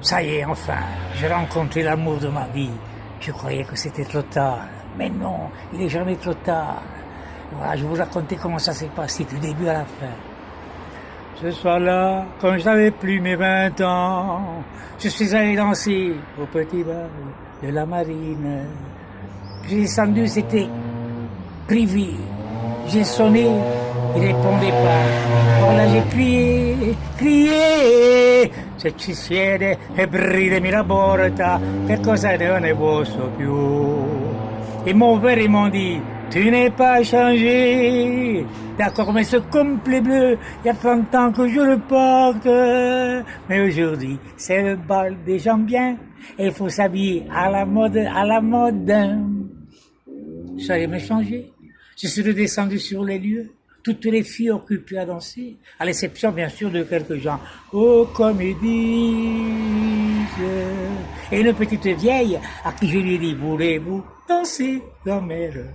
Ça y est, enfin, j'ai rencontré l'amour de ma vie. Je croyais que c'était trop tard. Mais non, il n'est jamais trop tard. Voilà, je vais vous raconter comment ça s'est passé du début à la fin. Ce soir-là, quand je n'avais plus mes 20 ans, je suis allé danser au petit bal de la marine. J'ai descendu, c'était privé. J'ai sonné, il répondait pas. Alors là, j'ai crié. Se ci siede e bridemi la porta, che cosa ne posso più. Et mon père, ils m'ont dit, tu n'es pas changé. D'accord, mais ce complet bleu, il y a 30 ans que je le porte. Mais aujourd'hui, c'est le bal des gens bien. Et il faut s'habiller à la mode, à la mode. Ça allait me changer. Je suis redescendu sur les lieux. Toutes les filles occupées à danser, à l'exception bien sûr de quelques gens. Oh, comme ils disent. Et une petite vieille à qui je lui ai dit, voulez-vous danser dans mes rêves?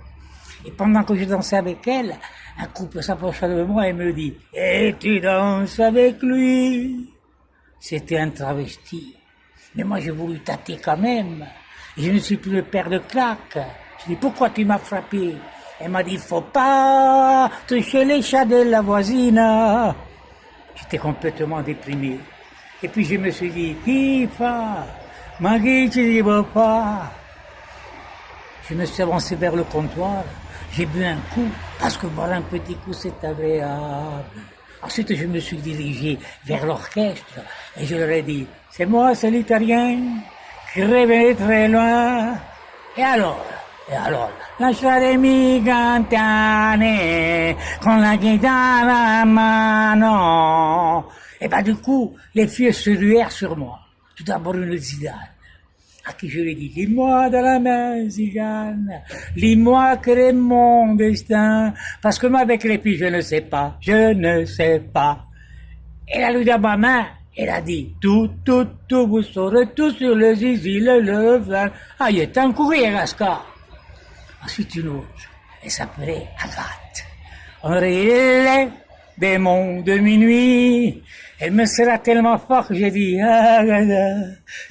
Et pendant que je dansais avec elle, un couple s'approcha de moi et me dit, et tu danses avec lui? C'était un travesti. Mais moi j'ai voulu tâter quand même. Et je ne suis plus le père de claque. Je dis, pourquoi tu m'as frappé? Elle m'a dit, faut pas toucher les chats de la voisine. J'étais complètement déprimé. Et puis je me suis dit, qui fa? Magui, tu dis pas. Je me suis avancé vers le comptoir. J'ai bu un coup, parce que boire un petit coup, c'est agréable. Ensuite, je me suis dirigé vers l'orchestre et je leur ai dit, c'est moi, c'est l'italien, qui revenait très loin. Et alors, lasciatemi cantare con la chitarra a mano. Et ben du coup, les filles se ruèrent sur moi. Tout d'abord une zidane, à qui je lui ai dit, lis-moi dans la main, zigane, lis-moi quel est mon destin, parce que moi avec les filles, je ne sais pas. Elle a lu dans ma main, elle a dit, tout, vous saurez tout sur le zizi, le vin. Ah, il est en courir, Ascar. Ensuite une autre, elle s'appelait Agathe. On riait des monts de minuit. Elle me serra tellement fort que j'ai dit, Agatha,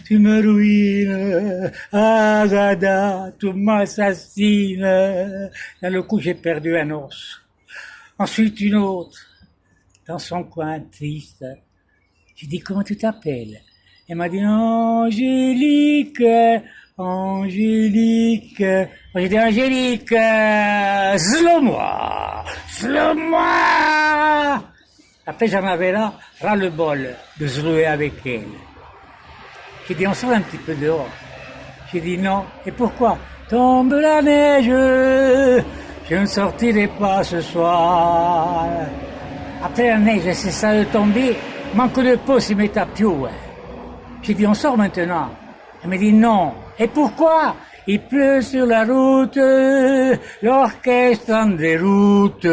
tu me ruines, Agatha, tu m'assassines. Dans le coup, j'ai perdu un os. Ensuite une autre, dans son coin triste. J'ai dit, comment tu t'appelles? Elle m'a dit, Angélique. J'ai dit, Angélique, zlo-moi. Après, j'en avais là, ras-le-bol de jouer avec elle. J'ai dit, on sort un petit peu dehors. J'ai dit, non. Et pourquoi? Tombe la neige, je ne sortirai pas ce soir. Après la neige, c'est ça de tomber, manque de peau, s'y met à piou. J'ai dit, on sort maintenant. Elle m'a dit, non. Et pourquoi? Il pleut sur la route, l'orchestre en déroute.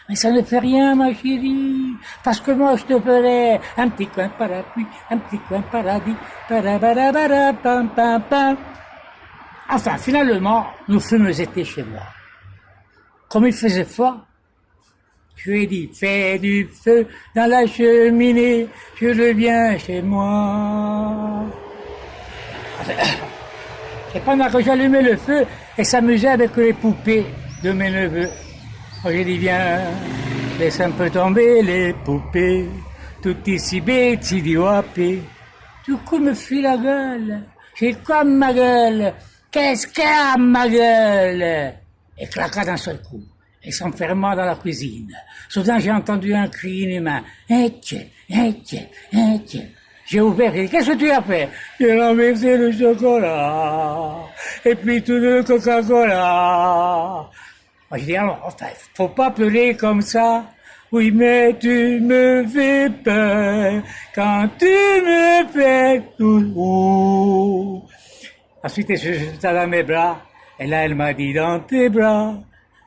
Mais ça ne fait rien, ma chérie, parce que moi je te ferai un petit coin parapluie, un petit coin paradis, pam pam pam. Enfin, finalement, nous fûmes été chez moi. Comme il faisait froid, je lui ai dit, fais du feu dans la cheminée, je reviens chez moi. Et pendant que j'allumais le feu, elle s'amusait avec les poupées de mes neveux. Moi j'ai dit, viens, laisse un peu tomber les poupées, tout ici bête, si dit wapé. Du coup, me fuit la gueule. J'ai comme ma gueule. Qu'est-ce qu'il y a, ma gueule? Et claqua d'un seul coup. Et s'enferma dans la cuisine. Soudain, j'ai entendu un cri inhumain. Etienne. J'ai ouvert et dit, qu'est-ce que tu as fait? J'ai renversé le chocolat. Et puis tout le Coca-Cola. Moi, je dis, alors, enfin, faut pas pleurer comme ça. Oui, mais tu me fais peur quand tu me fais tout. Ensuite, elle se jeta dans mes bras. Et là, elle m'a dit, dans tes bras,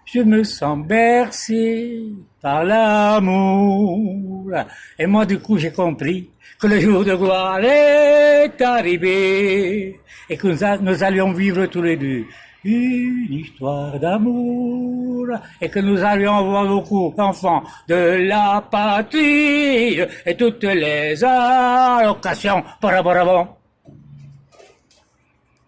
je me sens bercé par l'amour. Et moi, du coup, j'ai compris que le jour de gloire est arrivé et que nous allions vivre tous les deux une histoire d'amour, et que nous allions voir beaucoup d'enfants de la patrie, et toutes les allocations, bon.